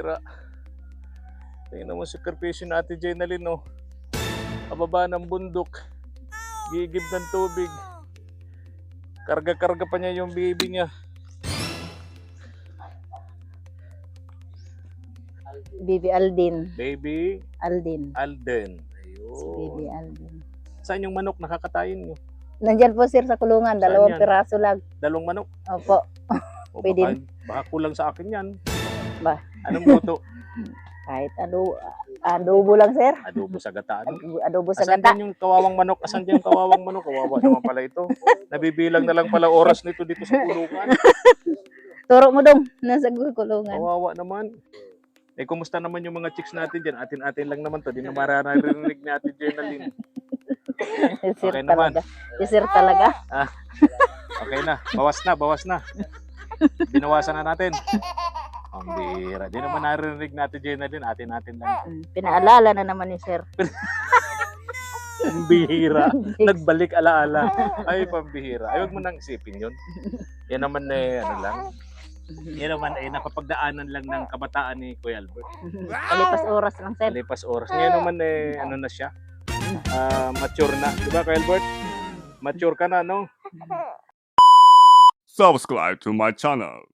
Pambihira. Tingnan mo si sakripisyo ni Ate Jenalyn, no? Pababa ng bundok. Gigib ng tubig. Karga-karga pa niya yung baby niya. Baby Aldin. Baby Aldin. Alden. Si Baby Ayun. Aldin. Saan yung manok nakakatayin nyo? Nandyan po sir sa kulungan, Saan 2 yan? piraso lang. Dalawang manok? Opo. O Pwede. baka kulang sa akin yan. Ba? Anong luto? Kahit adobo lang sir. Adobo sa gata. Ano? Adobo sa Asan gata. din yung kawawang manok? Asan din yung kawawang manok? Kawawa naman pala ito. Nabibilang na lang pala oras nito dito sa kulungan. Turo mo dong, nasa kulungan. Kawawa naman. Eh, kumusta naman yung mga chicks natin dyan? Atin-atin lang naman to. Di na mararirinig ni Ate Jenalyn. Sir Okay naman. talaga. Sir talaga. Okay na. Bawas na. Binawasan na natin. Ang bira. Di naman naririnig natin Jenalyn. Atin-atin lang. Pinaalala na naman ni sir. Ang bihira. Nagbalik alaala. Ay, pambihira. Ay, huwag mo nang isipin yun. Yan naman ano lang. Yan naman ay napapagdaanan lang ng kabataan ni Kuya Albert. Kalipas oras lang sir. Lipas oras. Ngayon naman ano na siya. Mature na. Di ba Kuya Albert? Mature ka na, no? Subscribe to my channel.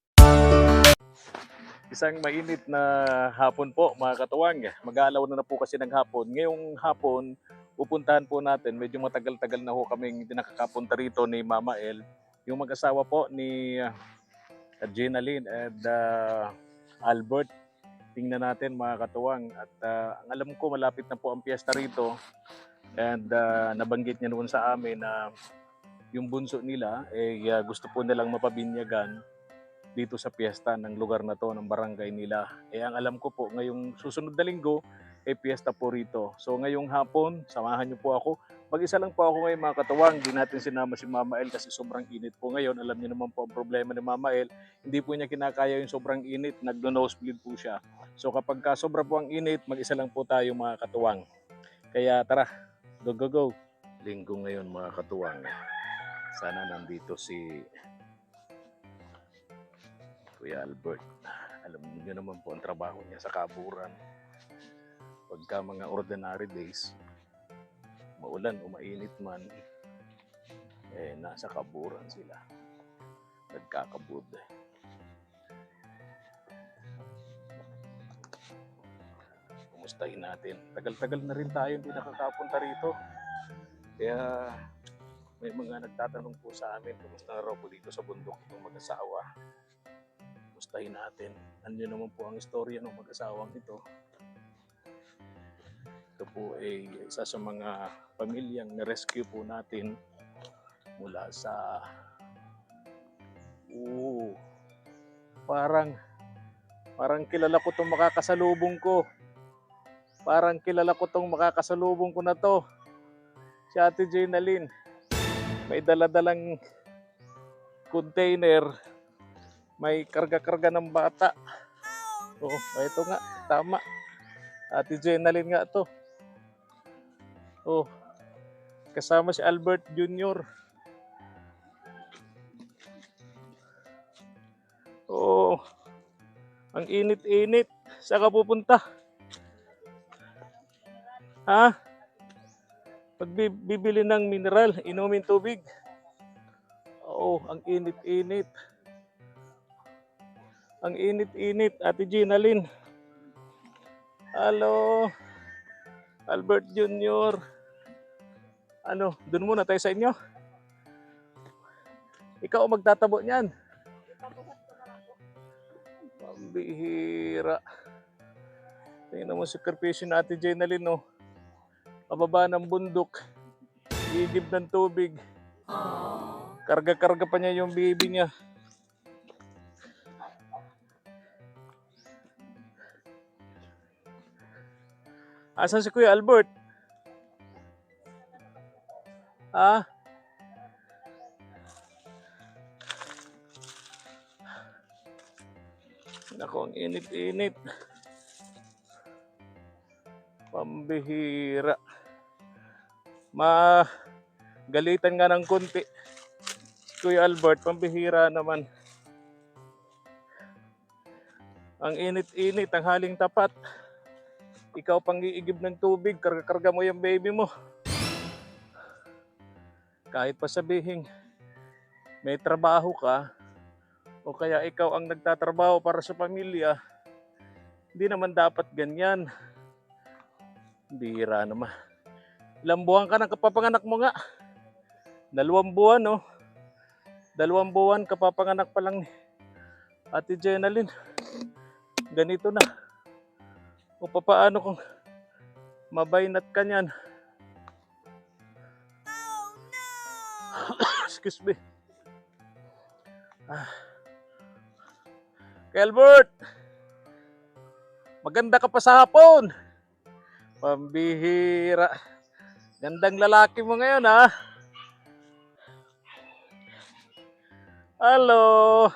Isang mainit na hapon po mga katuwang. Mag-aalaw na po kasi ng hapon. Ngayong hapon, pupuntahan po natin. Medyo matagal-tagal na ho kaming hindi nakakapunta rito ni Mama El. Yung mag-asawa po ni Jenalyn and Albert. Tingnan natin mga katuwang. At ang alam ko malapit na po ang piyesta rito. And nabanggit niya noon sa amin na yung bunso nila gusto po nilang mapabinyagan dito sa piyesta ng lugar na to, ng barangay nila. Ang alam ko po, ngayong susunod na linggo, piyesta po rito. So ngayong hapon, samahan niyo po ako. Mag-isa lang po ako ngayon mga katuwang. Hindi natin sinama si Mama El kasi sobrang init po ngayon. Alam niyo naman po ang problema ni Mama El. Hindi po niya kinakaya yung sobrang init. Nagno-nosebleed po siya. So kapag sobra po ang init, mag-isa lang po tayo mga katuwang. Kaya tara, go. Linggo ngayon mga katuwang. Sana nandito si Kuya Albert. Alam niyo naman po ang trabaho niya sa kaburan. Pagka mga ordinary days, maulan o mainit man, nasa kaburan sila. Nagkakabud. Kumustahin natin. Tagal-tagal na rin tayo hindi nakakapunta rito. Kaya may mga nagtatanong po sa amin, kumusta na raw po dito sa bundok itong mag-asawa. Kumustahin natin. Ano naman po ang istorya ng mag-asawang ito. Ito po ay isa sa mga pamilyang na-rescue po natin mula sa parang kilala ko itong makakasalubong ko. Na to. Si Ate Jenalyn. May dala-dalang container. May karga-karga ng bata. Ito nga. Tama. Ate Jenalyn nga to. Kasama si Albert Jr. Ang init-init. Saan ka pupunta? Ha? Pagbibili ng mineral, inumin tubig. Ang init-init. Ang init-init, Ate Jenalyn. Hello, Albert Jr. Doon muna tayo sa inyo. Ikaw ang magtatabo niyan. Pambihira. Tingnan mo si sakripisyo ni Ate Jenalyn, no? Pababa ng bundok. Gigib ng tubig. Karga-karga pa niya yung baby niya. Asan si Kuya Albert? Nako, ang init-init. Pambihira. Galitan nga ng konti. Kuya Albert, pambihira naman. Ang init-init, ang haling tapat. Ikaw pang iigib ng tubig, karga-karga mo yung baby mo. Kahit pa sabihin, may trabaho ka, o kaya ikaw ang nagtatrabaho para sa pamilya, hindi naman dapat ganyan. Bira naman. Ilang buwan ka nang kapapanganak mo nga? 2 buwan, no? 2 buwan kapapanganak pa lang ni Ate Jenalyn. Ganito na. O papaano kung mabaynat ka niyan? Excuse me. Kelbert! Maganda ka pa sa hapon. Pambihira. Gandang lalaki mo ngayon, ha? Hello.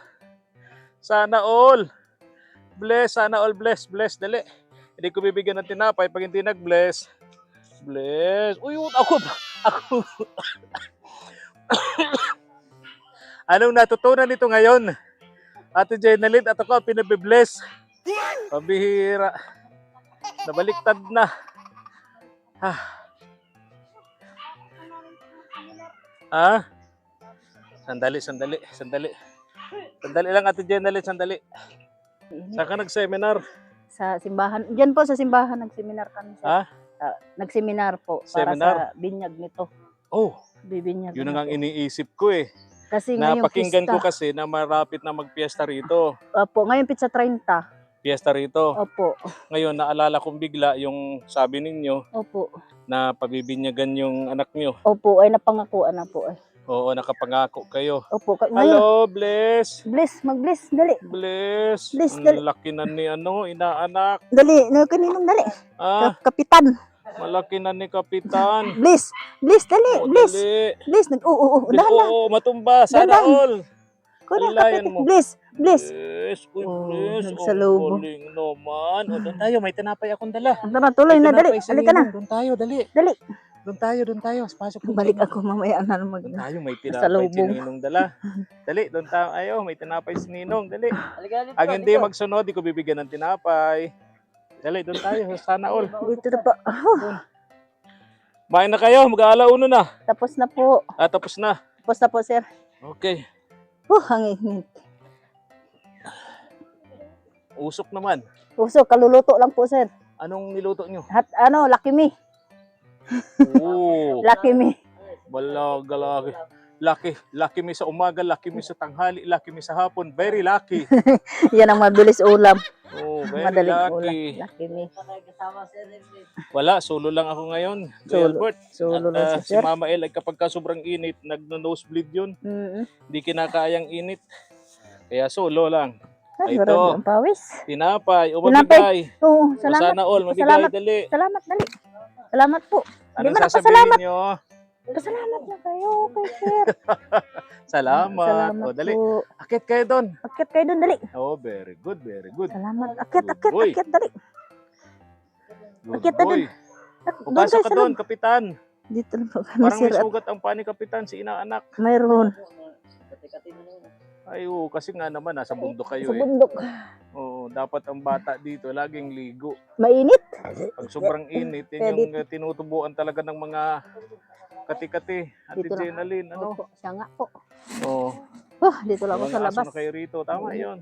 Sana all. Bless, sana all bless. Bless, dali. Hindi ko bibigyan ng tinapay pag hindi nag-bless. Bless. Uy, ako. Anong natutunan nito ngayon? Ate Jenalyn at ako pinabibless. Pabihira. Nabaliktad na. Sandali. Sandali lang, Ate Jenalyn, sandali. Saan ka nag-seminar? Sa simbahan. Diyan po sa simbahan nagseminar kami, sir. Nagseminar po para Seminar? sa binyag nito. Oh, Bibinyag. yun na ang po. iniisip ko eh. Kasi ngayong Napakinggan ko pista. kasi na marapit na magpiesta rito. Opo, ngayon pizza 30. Piesta rito. Opo. Ngayon, naalala kong bigla yung sabi ninyo Opo. na pabibinyagan yung anak nyo. Opo, ay napangakuan na po. Oo, nakapangako kayo. Opo, ngayon. Hello, Bless. Bless, mag-bless, dali. Bless. Bless, Ang dali. laki na ni inaanak. Dali, kaninong dali. Kapitan. Malaki na ni Kapitan. Bless, dali, Oo, bless. dali. Bless, oo, Bless, dahan lang. oo, matumba. Sana Dahan. all. Kunin Alayan kapitan. mo. Bless. Bless. Uy, Oh, Bless. nagsalubong. Ang galing naman. O, doon tayo. May tinapay akong dala. Tara, tuloy May na, dali. tinapay si Halika na. Ninong. Doon tayo, dali. Dali. Doon tayo. Pasok po Balik kayo. ako mamaya na mag... Doon tayo, may tinapay si Salubong. Ninong dala. Dali, doon tayo. Ayo, may tinapay si Ninong. Dali. Ang hindi magsunod, di ko bibigyan ng tinapay. Dali, doon tayo. Sana all. Dito na pa. Main na kayo, mag-aalauna na. Tapos na po. Tapos na. Tapos na po, sir. Okay. Ang init. Usok naman. Puso, kaluluto lang po, sir. Anong niluto nyo? Lucky me. Oo. Lucky me. Balagalaki. Lucky me sa umaga, lucky me sa tanghali, lucky me sa hapon. Very lucky. Yan ang mabilis ulam. Oh, very Madaling ulam. lucky. Lucky me. Wala, solo lang ako ngayon. Solo. Albert. Solo At, lang si si sir. Mama El ay kapag ka sobrang init, nagno-nosebleed yun. Hindi kinakayang init. Kaya solo lang. Ay, Ito. marami ang pawis. Tinapay, o Tinapay. mabigay. Oo, O salamat. sana all, mabigay, Salamat. dali. Salamat, dali. Salamat po. Hindi Anong man sasabihin nyo? Pasalamat na kayo kay sir. Salamat. Salamat O, dali. po. Akit kayo doon. Akit kayo doon, dali. Oh, very good, very good. Salamat. Good boy. Akit, dali. Good Akit na boy. O, pasok ka doon, kapitan. Dito lang po kami, Parang sir. may sugat ang pani, kapitan, si inaanak. Mayroon. Ay, oo, kasi nga naman, nasa bundok kayo Sa eh. bundok. Oo, dapat ang bata dito, laging ligo. Mainit. Pag sobrang init, yun yung tinutubuan talaga ng mga kati-kati. Ate Dito lang. Jenalyn, ano? Opo, siya nga po. Oo. Dito lang ako Mga sa aso labas. na kayo rito, tama yun.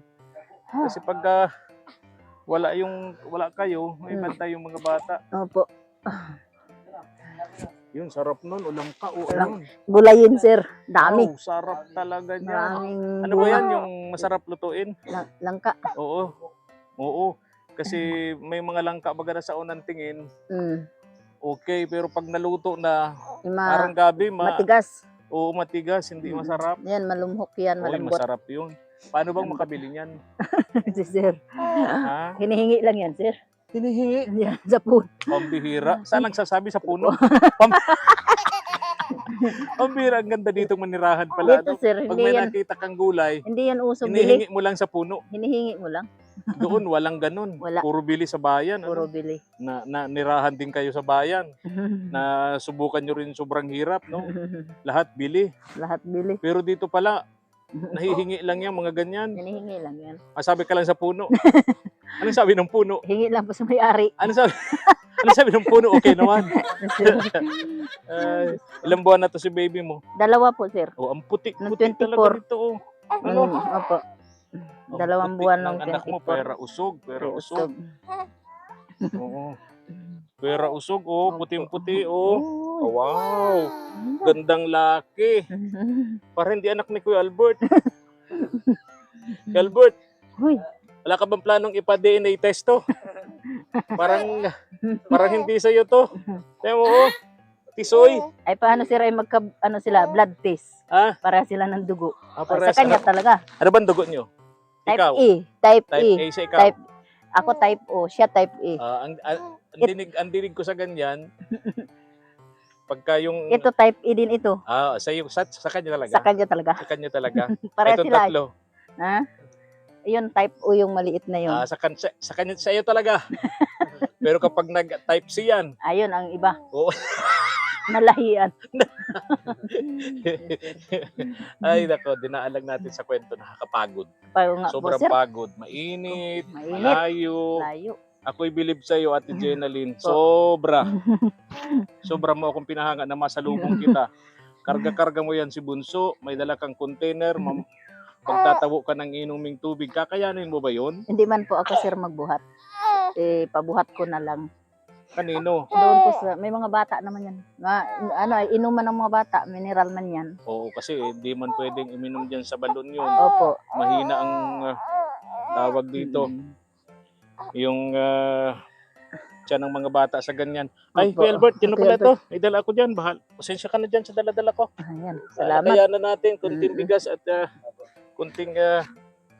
Ha. Kasi pag wala kayo, may bantay yung mga bata. Opo. Yun, sarap nun, ulam ka, o Ulam. ano. Gulayin, sir. Dami. Wow, sarap talaga niya. Maraming Ano ba yan, yung masarap lutuin? langka. Oo. Oo. Kasi may mga langka baga na sa unang tingin, okay, pero pag naluto na, parang gabi, Matigas. oo, matigas, hindi masarap. Yan, malumhok yan, Oo, malambot. masarap yun. Paano bang makabili niyan? Si sir. Ha? Hinihingi lang yan, sir. Hinihingi. Yan, sa pool. Pambihira. Saan nagsasabi sa puno? Pambihira, ang ganda dito manirahan pala. Dito, No? sir, Pag hindi may yan, nakita kang gulay, hindi yan uso hinihingi bili. mo lang sa puno. Hinihingi mo lang. Doon, walang ganun. Wala. Puro bili sa bayan. Puro Ano? bili. Na nirahan din kayo sa bayan. Na subukan nyo rin sobrang hirap. No? Lahat bili. Lahat bili. Pero dito pala, Nahihingi lang yan, mga ganyan. Hinihingi lang yan. Sabi ka lang sa puno. Anong sabi ng puno? Hingi lang po sa may-ari. Ano sabi? Ano sabi ng puno? Okay naman. Ilang buwan na to si baby mo? 2 po, sir. Oh, ang puti Nung talaga 24. nito. Oh. Ano? Opo. Ang 2 puti buwan ng ng anak mo, 24. pera usog. Usog. Oo. Pera usog, oh. Opo. Puting-puti, oh. Uy. Oh, wow. Gandang laki. Parang hindi anak ni Kuya Albert. Kuya Albert, Uy. wala ka bang planong ipa-DNA test to? Parang hindi sa'yo to. Tiyan mo, oh. Tisoy. Ay paano sir ay sila blood test? Ah, Para sila ng dugo. Ay, parehas. sa kanya talaga. Ano bang dugo nyo? Type Ikaw? E. Type Type E. A sa ikaw? Type Ako type O, siya type E. Ang dinig ko sa ganyan, pagka yung... Ito type E din ito. Sa kanya talaga? Sa kanya talaga. Sa kanya talaga? Para Itong sila. tatlo? Ha? Yun type O yung maliit na yun. Sa kanya, sa iyo talaga. Pero kapag nag-type C yan, Ayun ang iba. Oo. Nalahian. ay nako, dinaalag natin sa kwento, nakakapagod. Parang nga po Sobrang sir. pagod, mainit, Mainit. malayo. Layo. Ako'y bilib sa iyo, Ate Jenaline. Sobra. Sobra mo akong pinahanga na masalubong kita. Karga-karga mo yan si Bunso, may dala kang container, pagtatawo ka ng inuming tubig, kakayanin mo ba yun? Hindi man po ako sir magbuhat. Pabuhat ko na lang. Kanino? Doon po sa, may mga bata naman yan. Inuman ng mga bata, mineral man yan. Oo, kasi hindi man pwedeng uminom dyan sa balon yun. Opo. Mahina ang tawag dito. Yung tiyan ng mga bata sa ganyan. Ay, Opo. Kuya Albert, yun na Kuya pala Albert. to. May dala ako dyan. Pasensya ka na dyan sa dala-dala ko. Ayan, salamat. Kaya na natin, kunting bigas at kunting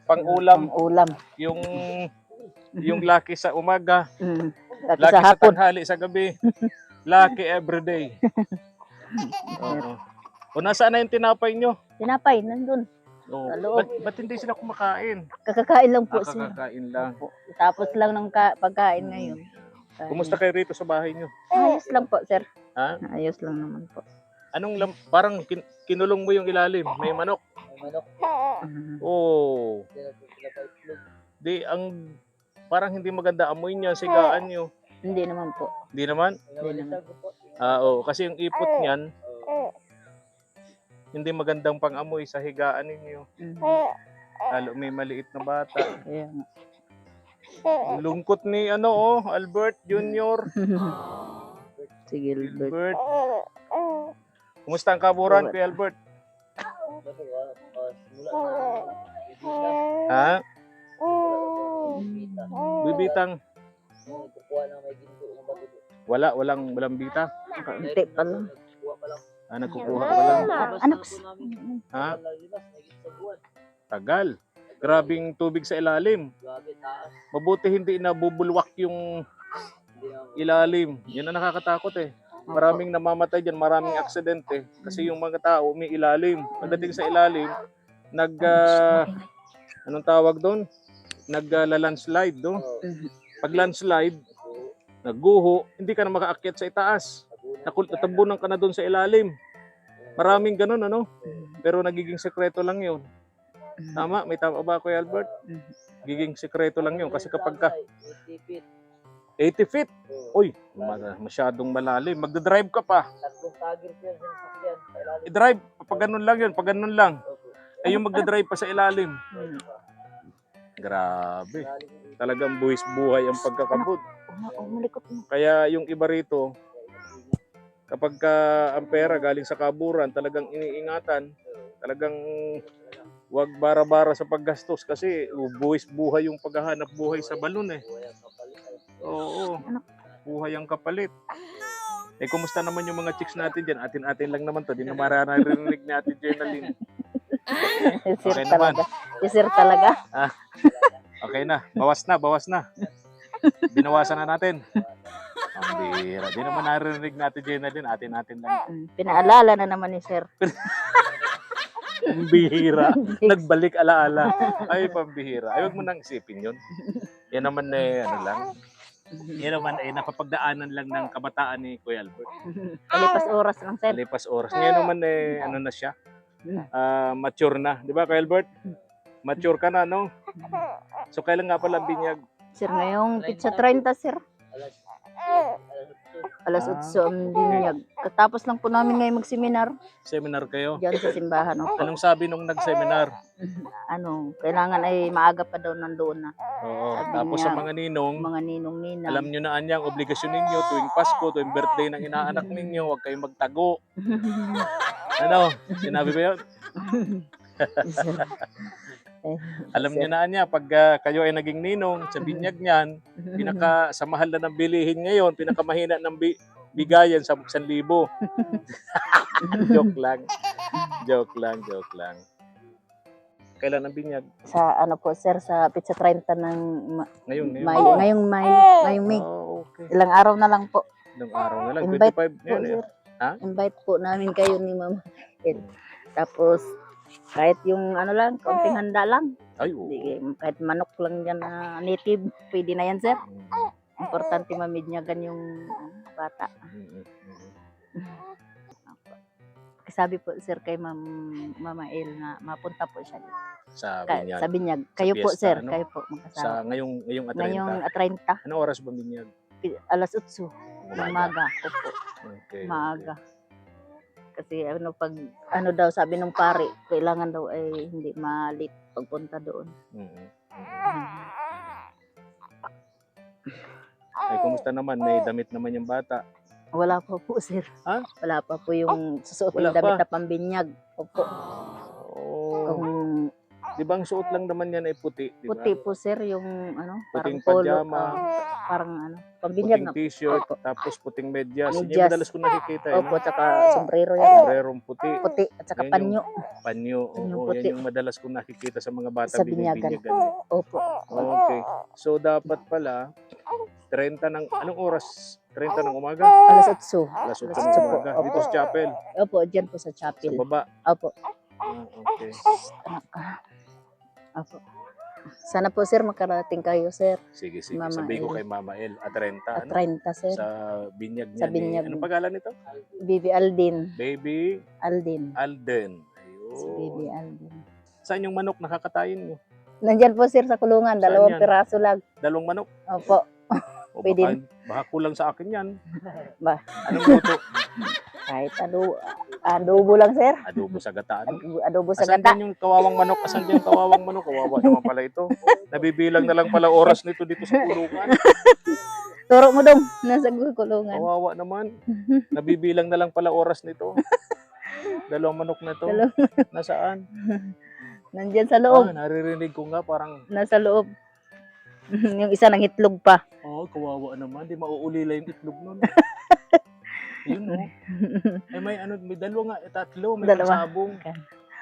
pang-ulam. Ulam. Yung laki sa umaga, Laki laki sa sa hapon. tanghali, sa gabi. Laki everyday. Oo. O nasaan na yung tinapay nyo? Tinapay, nandun. Oh, Sa loob. ba't hindi sila kumakain? Kakakain lang po sila. Kakakain lang. Opo. Tapos lang ng pagkain ngayon. Kumusta kayo rito sa bahay nyo? Ayos lang po, sir. Ha? Ayos lang naman po. Parang kinulong mo yung ilalim. May manok. Oh. Di, parang hindi maganda amoy niya, sigaan nyo. Hindi naman po. Hindi naman? Hindi naman. Oo. Kasi yung ipot niyan, hindi magandang pang-amoy sa higaan ninyo. Lalo may maliit na bata. Ayan. Lungkot ni Albert Jr. Sige, Gilbert. Albert. Kumusta ang kaburan, Kuya Albert? Ha? Bibitang. Walang bita. Konti pa lang. Nagkukuha pa lang. Anak. Ha? Tagal. Grabing tubig sa ilalim. Mabuti hindi nabubulwak yung ilalim. Yan ang nakakatakot eh. Maraming namamatay dyan, maraming aksidente. Kasi yung mga tao may ilalim. Pagdating sa ilalim, anong tawag doon? Nagla-landslide, no? Pag landslide, nagguho, hindi ka na makaakyat sa itaas. Natabunan ka na doon sa ilalim. Maraming ganun, ano? Pero nagiging sekreto lang yun. Tama? May tama ba, Kuya Albert? Giging sekreto lang yun. Kasi kapag ka 80 feet, uy, masyadong malalim. Magdadrive ka pa. I-drive, pag ganun lang yun, pag ganun lang. Ay yung magdadrive pa sa ilalim. Grabe. Talagang buwis buhay ang pagkakabot. Kaya yung iba rito, kapag ang pera galing sa kaburan, talagang iniingatan. Talagang wag bara-bara sa paggastos kasi buwis buhay yung paghahanap buhay sa balon eh. Oo. Buhay ang kapalit. Eh, kumusta naman yung mga chicks natin dyan? Atin-atin lang naman to. Di na mararirinig ni Ate Jenaline. Okay naman. Isir talaga. Okay na. Bawas na. Binawasan na natin. Ang bihira. Di naman naririnig ni Ate Jenaline. Atin-atin lang. Pinaalala na naman ni sir. Ang bihira. Nagbalik alaala. Ay, pambihira. Ay, huwag mo nang isipin yun. Yan naman lang. Yan naman napapagdaanan lang ng kabataan ni Kuya Albert. Kalipas oras lang sir. Kalipas oras. Ngayon naman na siya. mature na. Di ba, Kuya Albert? Mature ka na, no? So, kailan nga pala ang binyag? Sir, ngayong pizza 30, sir. Alas 8 ang binyag. Katapos lang po namin ngayon mag-seminar. Seminar kayo? Diyan sa simbahan. Opo. Anong sabi nung nag-seminar? Kailangan ay maaga pa daw nandoon na. Oo. Sabi Tapos niya, sa mga ninong, mga ninong-ninang. alam nyo na ang obligasyon ninyo tuwing Pasko, tuwing birthday ng inaanak ninyo, huwag kayong magtago. Ano? Sinabi ba yun? Alam nyo na niya, pag kayo ay naging ninong sa binyag niyan, sa mahal na ng bilihin ngayon, pinakamahina ng bigayan sa 1,000. Joke lang. Joke lang. Kailan ang binyag? Sa po sir, sa pizza 30 ng Ngayon. ngayong May. Oh, okay. Ilang araw na lang po. Ilang araw na lang. Invite 25 po, yan. sir. Ha? Invite po namin kayo ni Mama. Tapos, kahit yung kaunting handa lang. Ay, oo. Kahit manok lang dyan na native, pwede na yan, sir. Importante mamidyagan yung bata. Sabi po, sir, kay Mama El na mapunta po siya dito. Sa binyag. Sa binyag. Kayo po, Fiesta, sir. ano? Kayo po, magkasama. Sa ngayong Ngayong 30. 30, Anong oras ba binyag? alas 8, umaga. Opo, Okay. maaga. Kasi pag daw sabi nung pare, kailangan daw ay hindi malit pagpunta doon. Ay, kumusta naman? May damit naman yung bata. Wala pa po, sir. Ha? Wala pa po yung susuot Wala yung damit pa? na pambinyag. Opo. Oh. Kung Di ba ang suot lang naman yan ay puti? Di ba? puti po, sir, yung parang Puting polo. pajama. Parang pambinyag Puting na. t-shirt, Opo. tapos puting medyas. Yun yung Medyas. madalas ko nakikita. Opo, tsaka sombrero yan. Sombrerong puti. Puti, at saka Yan panyo. Panyo. Yung Oo, puti. yan yung madalas ko nakikita sa mga bata Sa binyagan. binyagan. Opo. Okay. So, dapat pala, 30 ng, anong oras? 30 ng umaga? Alas 8. Alas 8 Alas ng 8 po. umaga. Dito sa chapel. Opo, dyan po sa Sa chapel. baba. Opo. Okay. Opo. Sana po, sir, makarating kayo, sir. Sige. Mama Sabihin ko El. kay Mama El. At 30. At Ano? 30, sir. Sa binyag niya. Sa binyag. Anong pangalan nito? Bibi Aldin. Baby Alden. Alden. Si Bibi Ayun. Aldin. Saan yung manok nakakatayin nyo? Nandyan po, sir, sa kulungan. Saan 2 yan? piraso lang. 2 manok? Opo. O Pwede. baka kulang sa akin yan. Ba? Anong luto? Kahit adobo lang, sir. Adobo sa gata. Ano? Adobo sa Asan gata. din yung kawawang manok? Asan din yung kawawang manok? Kawawa naman pala ito. Nabibilang na lang pala oras nito dito sa kulungan. Turo mo dong. Nasa kulungan. Kawawa naman. Nabibilang na lang pala oras nito. 2 manok na to. Nasaan? Nandyan sa loob. Naririnig ko nga parang, Nasa loob. Yung isa ng itlog pa. kawawa naman. Di mauulila yung itlog nun. Yun, no? Ay, may 2 nga, 3. May 2. sabong.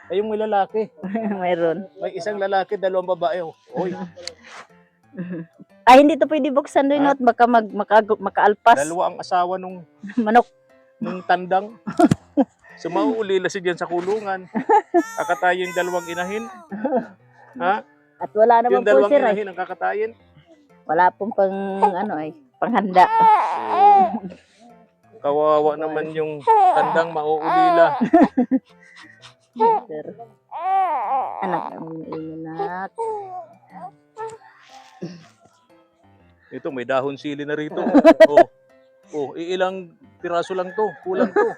Ay, yung may lalaki. Mayroon. May isang lalaki, 2 babae. Oy, Ay, hindi to pwede buksan doon, at baka makaalpas. 2 ang asawa nung Manok. tandang. So, mauulila si dyan sa kulungan. Kakatayin 2 inahin. Ha? At wala naman Yung po, 2 sir. Ay. inahin ang kakatayin. Wala pong panghanda. Kawawa naman yung tandang mauulila. Sir. Anak, anak. Ito, may dahon sili na rito. Ilang piraso lang to. Kulang to.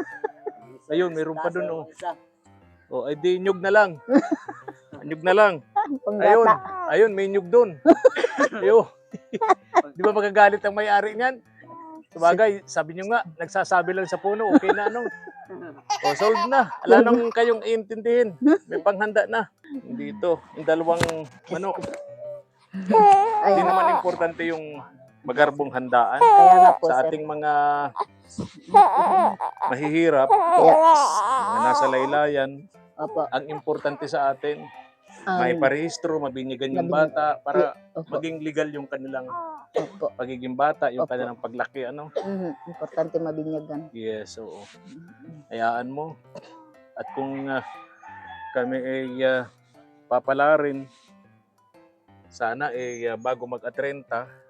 Ayun, mayroon pa dun. Ay di, nyug na lang. Nyug na lang. Ayun, Panggata. ayun, may nyug dun. Ayun. Di ba magagalit ang may-ari niyan? Sabagay, sabi nyo nga, nagsasabi lang sa puno, okay na ano. Solved na. Wala nang kayong iintindihin. May panghanda na. Dito, yung 2 manok. Ay, Hindi naman importante yung magarbong handaan kaya nga po, sa sir. ating mga mahihirap, Kaya, mga nasa laylayan. opo. Ang importante sa atin, may parehistro, mabinyagan yung Mabinyagan. bata para Opo. maging legal yung kanilang Opo. pagiging bata, yung Opo. kanilang paglaki. Ano? Importante mabinyagan. Yes, oo. Hayaan mo. At kung kami ay papalarin, sana bago mag-30,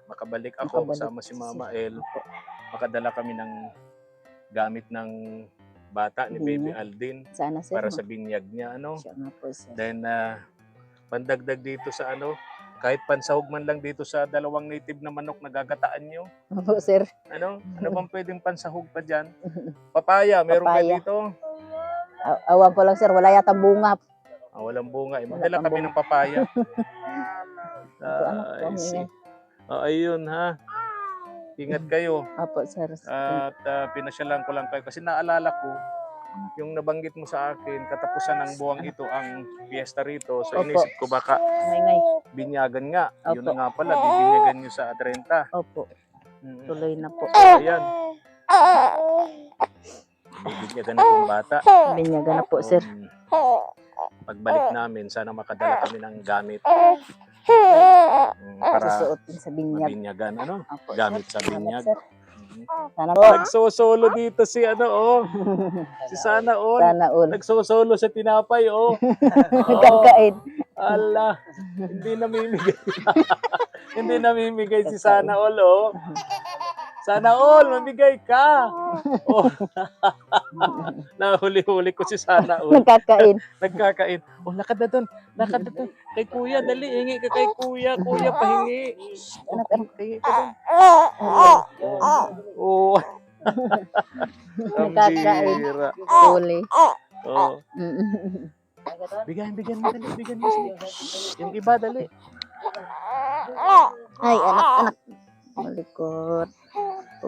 makabalik ako Makabalik. kasama si Mama El, makadala kami ng gamit ng bata ni Baby Binyag. Aldin Sana sir. para sa binyag niya, ano. Siya nga po sir. Then, pandagdag dito sa ano, kahit pansahog man lang dito sa 2 native na manok na gagataan nyo. Opo sir. Ano bang pwedeng pansahog pa dyan? Papaya, meron ba Papaya. dito? Awan ko lang sir, wala yata bunga. Walang bunga. Wala Magdala pang kami bunga. ng papaya. Opo, anak ko, I see. yan. Ayun ha. Ingat kayo. Opo sir. At pinasyalan ko lang kayo kasi naalala ko yung nabanggit mo sa akin, katapusan ng buwang ito ang fiesta rito. So Opo. inisip ko baka Ngay. binyagan nga. Yun Opo. na nga pala, bibinyagan nyo sa 30. Opo, tuloy na po. Ayan. Bibinyagan na itong bata. Binyagan na po sir. Pagbalik namin, sana makadala kami ng gamit para Susuotin sa binyag. mabinyagan. Ano? Opo, Gamit sir. sa binyag. Salamat, sir. Sana po. Nagsosolo dito si ano, oh. Si Sana all. Sana all. Nagsosolo sa tinapay, oh. Nagkakain. Ala, hindi namimigay. Hindi namimigay si Sana all, oh. Sana all, mamigay ka. Oh. Nahuli-huli ko si Sana all. Nagkakain. Nagkakain. Oh, lakad na doon. Lakad na doon. Kay kuya, dali. Hingi ka kay kuya. Kuya, pahingi. Anak, Hingi ka doon. Oh. Ang Nagkakain. bira. Huli. Oh. Bigyan mo, dali. Bigyan mo. Yung iba, dali. Ay, anak. Malikot.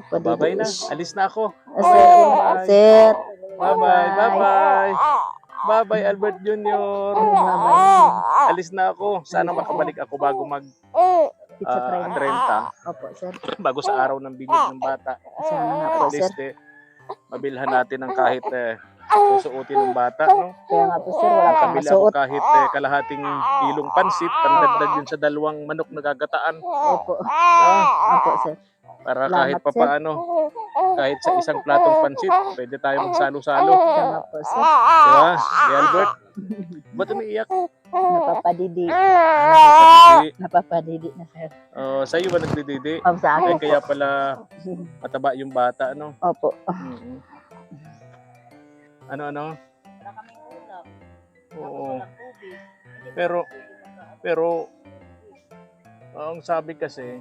Babay na. Alis na ako. Sir. Sir. Bye-bye. Bye-bye. Bye-bye, Albert Jr. Alis na ako. Sana makabalik ako bago mag Pizza try na. 30. Opo, sir. Bago sa araw ng binyag ng bata. Sana nga po, At sir. least, mabilhan natin ng kahit susuotin ng bata, no? Kaya nga po, sir, wala pang Kabili ako masuot. kahit kalahating kilong pansit, pandagdag yun sa 2 manok na gagataan. Opo. Ah, Opo, sir. para Salamat, kahit sir. papaano, kahit sa isang platong pansit, pwede tayo magsalo-salo. Kaya nga po, sir. Diba? Si Albert, ba't umiiyak? Napapadidi. Hindi. Napapadidi na, sir. Sa iyo ba nagdididi? Sa akin po. Kaya pala mataba yung bata, ano? Opo. Mm-mm. Ano? Oo. Pero, ang sabi kasi,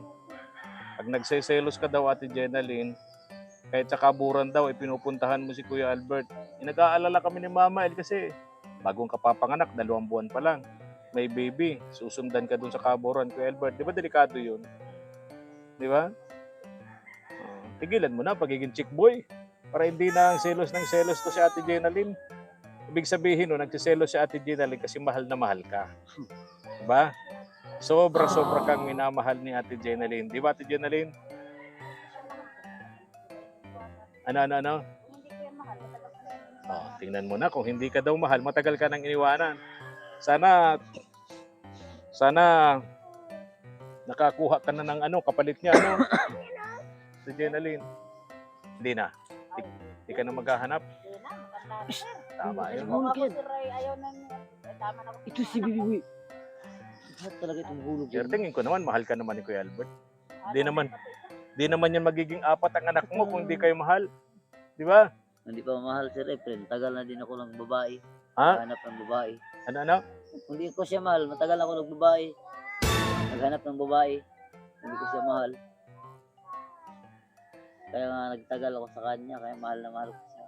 pag nagseselos ka daw, Ate Jenaline, kahit sa kaburan daw, pinupuntahan mo si Kuya Albert. Nag-aalala kami ni Mama El kasi bagong kapapanganak, 2 buwan pa lang. May baby, susundan ka dun sa kaburan, Kuya Albert. Di ba delikado yun? Di ba? Tigilan mo na pagiging chick boy para hindi na ang selos ng selos to si Ate Jenaline. Ibig sabihin, no, nagsiselos si Ate Jenaline kasi mahal na mahal ka. Diba? Sobra-sobra kang minamahal ni Ate Jenaline. Di ba, Ate Jenaline? Ano? Tingnan mo na, kung hindi ka daw mahal, matagal ka nang iniwanan. Sana nakakuha ka na ng kapalit niya, ano? Ate Jenaline. Hindi na. Hindi ka na maghahanap. Tama yun. Ito si Bibi. Lahat talaga itong hulog Pero yan. tingin ko naman, mahal ka naman ni Kuya Albert. Di naman yan magiging 4 ang anak mo kung hindi kayo mahal. Di ba? Hindi pa mahal si Efren. Tagal na din ako ng babae. Ha? Naghanap ng babae. Ano? Hindi ko siya mahal. Matagal ako ng babae. Naghanap ng babae. Hindi ko siya mahal. Kaya nga nagtagal ako sa kanya. Kaya mahal na mahal ko siya.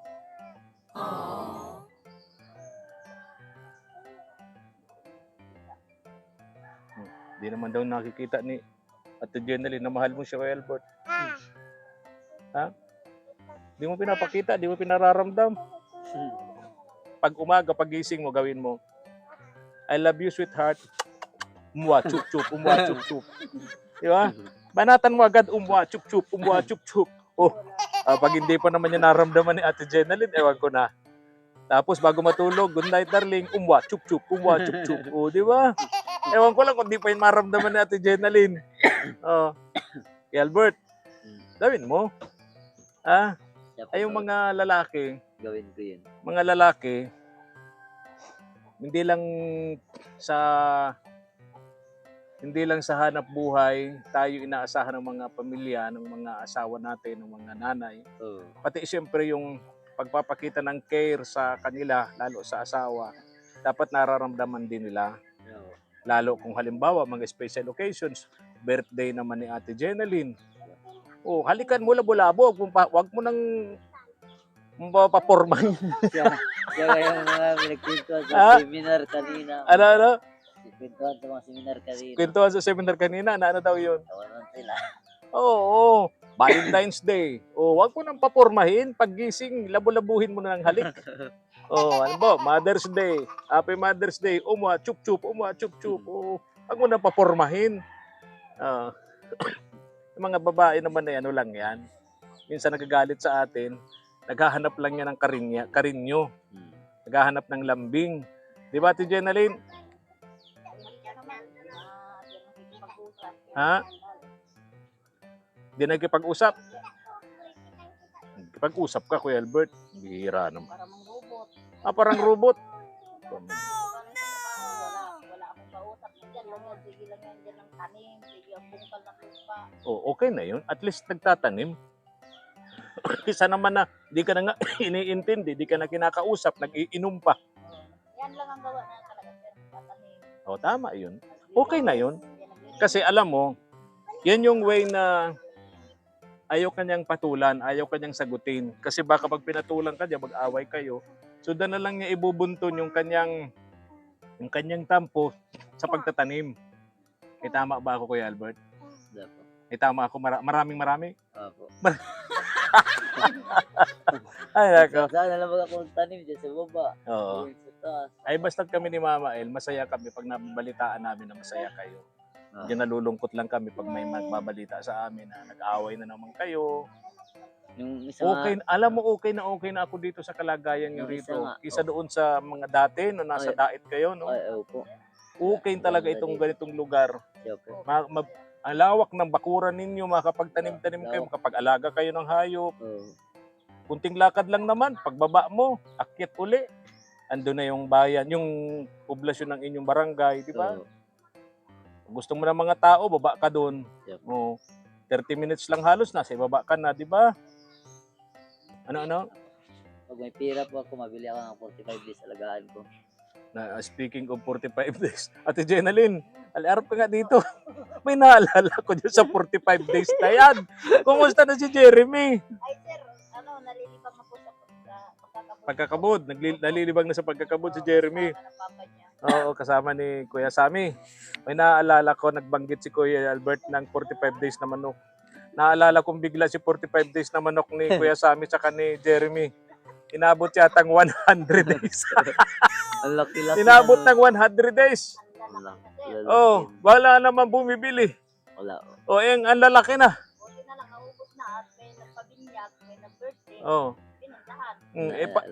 Di naman daw nakikita ni Ate Jenaline na mahal mo siya kay Albert. Ha? Di mo pinapakita, di mo pinararamdam. Pag umaga, pagising mo, gawin mo, I love you, sweetheart. Umwa, chup, chup, umwa, chup, chup. Di ba? Banatan mo agad, umwa, chup, chup, umwa, chup, chup. Oh, pag hindi pa naman niya naramdaman ni Ate Jenaline, ewan ko na. Tapos bago matulog, good night darling, umwa, chup, chup, umwa, chup, chup. Oh, di ba? Ewan ko lang kung di pa yun maramdaman ni Ate Jenaline. Oh. Kay Albert, gawin mo. Ah, Siya pa ay yung talaga. mga lalaki, Gawin ko yun. hindi lang sa hanap buhay, tayo inaasahan ng mga pamilya, ng mga asawa natin, ng mga nanay. Oo. Pati siyempre yung pagpapakita ng care sa kanila, lalo sa asawa, dapat nararamdaman din nila. Lalo kung halimbawa, mga special occasions, birthday naman ni Ate Jenaline. Oh, halikan mo labo-labo, wag mo nang papormahin. Siya yung mga pinagkwentuhan sa Ah? seminar kanina. Ano? Kwentuhan sa mga seminar kanina. Kwentuhan sa seminar kanina, na ano daw yun? Tawanan sila. Oo, Valentine's Day. Oh, wag mo nang papormahin. Paggising, labo-labuhin mo na ng halik. Oh, ano ba? Mother's Day. Happy Mother's Day. Umwa, chup-chup. Umwa, chup-chup. Oh, wag mo nang papormahin. Ah. Yung mga babae naman na ano lang yan. Minsan nagagalit sa atin. Naghahanap lang yan ng karinyo. Naghahanap ng lambing. Di ba, Ate Jenaline? Ha? Di nagkipag-usap. Pag-usap ka, Kuya Albert. Bihira naman. Para mang robot. Parang robot. Wala akong kausap diyan. Sige lang yan dyan ng tanim. Sige ang bungkal na lupa. Oh, okay na yun. At least nagtatanim. Kisa naman na di ka na nga iniintindi, di ka na kinakausap, nag-iinom pa. Yan lang ang gawa na talaga sir. Tatanim. Oh, tama yun. Okay na yun. Kasi alam mo, yan yung way na ayaw kanyang patulan, ayaw kanyang sagutin. Kasi baka pag pinatulan ka niya, mag-away kayo. So doon na lang niya ibubunton yung kanyang tampo sa pagtatanim. Tama ba ako, Kuya Albert? Dapat. Tama ako, marami. Opo. Ay, nako. Sana lang ako tanim dyan sa baba. Oo. Sa taas. Ay, basta't kami ni Mama El, masaya kami pag nababalitaan namin na masaya kayo. Hindi nalulungkot lang kami pag may magbabalita sa amin na nag-away na naman kayo. Yung isa Okay, alam mo okay na ako dito sa kalagayan niyo Yung isa rito. nga, Isa doon sa mga dati na nasa Ay. dait kayo, no? Ay, opo. Okay talaga itong ganitong lugar. Siya po. Ang lawak ng bakuran ninyo, makapagtanim-tanim kayo, makapag-alaga kayo ng hayop. Oo. Kunting lakad lang naman, pagbaba mo, akyat uli. Ando na yung bayan, yung poblasyon ng inyong barangay, di ba? Oo. Gusto mo ng mga tao, baba ka doon. Yep. Oh, 30 minutes lang halos, nasa baba ka na, di ba? Ano? Pag may pira po ako, mabili ako ng 45 days alagaan ko. Na, speaking of 45 days, Ate Jenaline, aliarap ka nga dito. May naalala ko dyan sa 45 days na yan. Kumusta na si Jeremy? Ay sir, nalilibang na po sa Pagkakabod, nalilibang na sa pagkakabod si Jeremy. Kasama ng papa niya. Oo, kasama ni Kuya Sammy. May naalala ko, nagbanggit si Kuya Albert ng 45 days na manok. Naalala kong bigla si 45 days na manok ni Kuya Sammy tsaka ni Jeremy. Inabot yatang 100 days. Ang laki-laki. Inabot ng 100 days. Lalaki. Oh, wala naman bumibili. Wala. Oh, ang lalaki na. Buti na lang, naubos na at may nagpabinyag, may nag-birthday. Oh. Pinuntahan.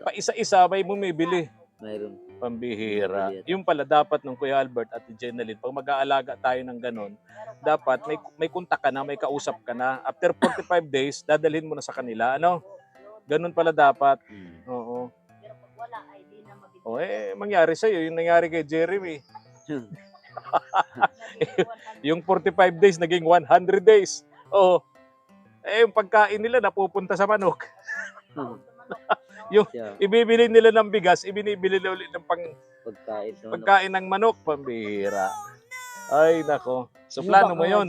Pa isa-isa may bumibili. Mayroon. Pambihira. Yung pala dapat ng Kuya Albert at Jenaline, pag mag-aalaga tayo ng ganon, dapat may kontak ka na, may kausap ka na. After 45 days, dadalhin mo na sa kanila. Ano? Ganun pala dapat. Oo. Pero pag wala, ay di na mabibigyan. O mangyari sa'yo, yung nangyari kay Jeremy. Yung 45 days, naging 100 days. Oo. Yung pagkain nila napupunta sa manok. Yung ibibili nila ng bigas, ibinibili nila ulit ng pagkain ng manok. Pambihira. Ay, nako. So, plano mo yun.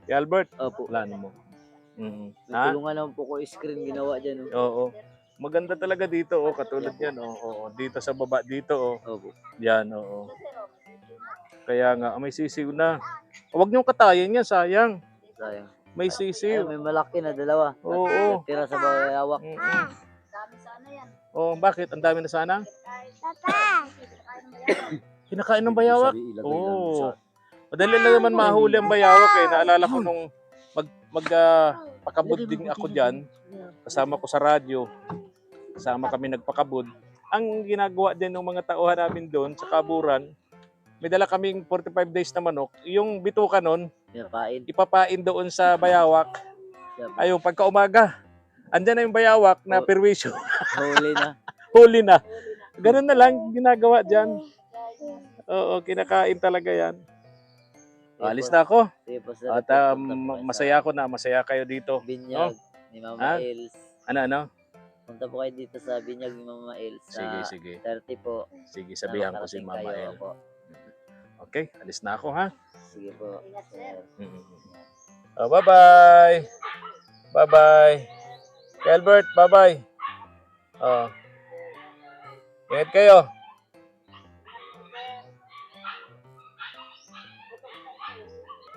Kay Albert, Opo. plano mo. Ha? Natulungan naman po ko screen ginawa dyan. Oo. Maganda talaga dito, katulad yan, oo. Dito sa baba, dito, Opo. Yan, oo. Kaya nga, may sisiw na. Huwag niyong katayin yan, sayang. Sayang. May Ay, sisiw. may malaki na dalawa. Oo. Tira sa bayawak. Dami sana yan. Oh, bakit? Ang dami na sana? Papa! Kinakain ng bayawak? Oo. Madali lang naman mahuli ang bayawak eh. Naalala ko nung pakabud din ako dyan. Kasama ko sa radyo. Kasama kami nagpakabud. Ang ginagawa din ng mga tauhan namin doon sa kaburan, may dala kaming 45 days na manok. Yung bituka nun, Pinapain. ipapain doon sa bayawak. Ayun, pagka umaga, andyan na yung bayawak na perwisyo. Huli na. Huli na. Ganun na lang ginagawa dyan. Oo, kinakain talaga yan. Alis na ako. Sige po, sir. At masaya ako na masaya kayo dito. Binyag ni Mama Ha? Els. Ano? punta po kayo dito sa binyag ni Mama El Sige, sa sige. 30 po. Sige, sabihan ko si Nakakarating Mama kayo, El. opo. Okay, alis na ako ha. Sige po. Sir. Oh, bye-bye. Bye-bye. Albert, bye-bye. Oh. Ingat kayo.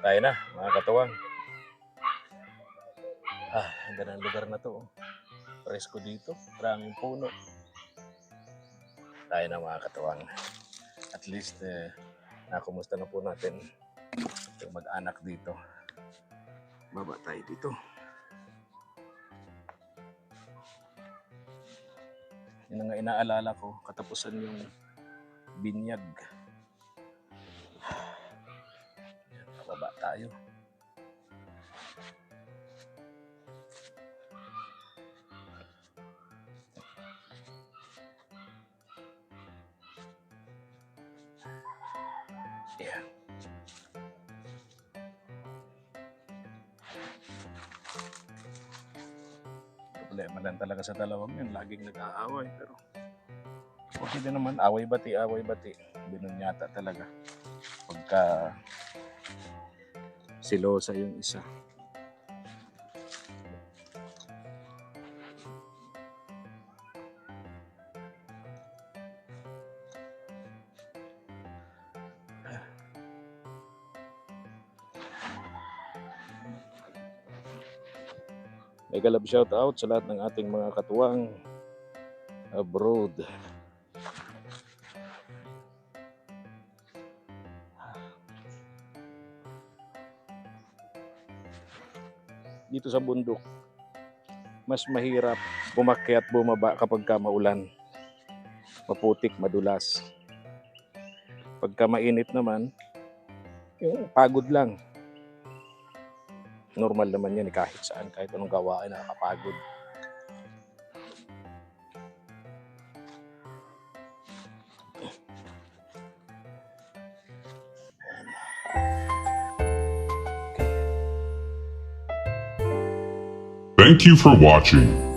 Tayo na, mga katuwang. Ang ganda ng lugar na to. Presko dito. Maraming puno. Tayo na, mga katuwang. At least, nakumusta na po natin yung mag-anak dito. Baba tayo dito. Yun ang nga inaalala ko, katapusan yung binyag. Baba tayo. Yeah. Problema lang talaga sa dalawang yun. Laging nag-aaway. Pero okay din naman. Away-bati, away-bati. Binunyata talaga. Pagka silosa yung isa. Mega love shout out sa lahat ng ating mga katuwang abroad. Dito sa bundok, mas mahirap umakyat bumaba kapag ka maulan. Maputik, madulas. Pagka mainit naman, pagod lang. Normal naman yan kahit saan, kahit anong gawain nakakapagod. Thank you for watching.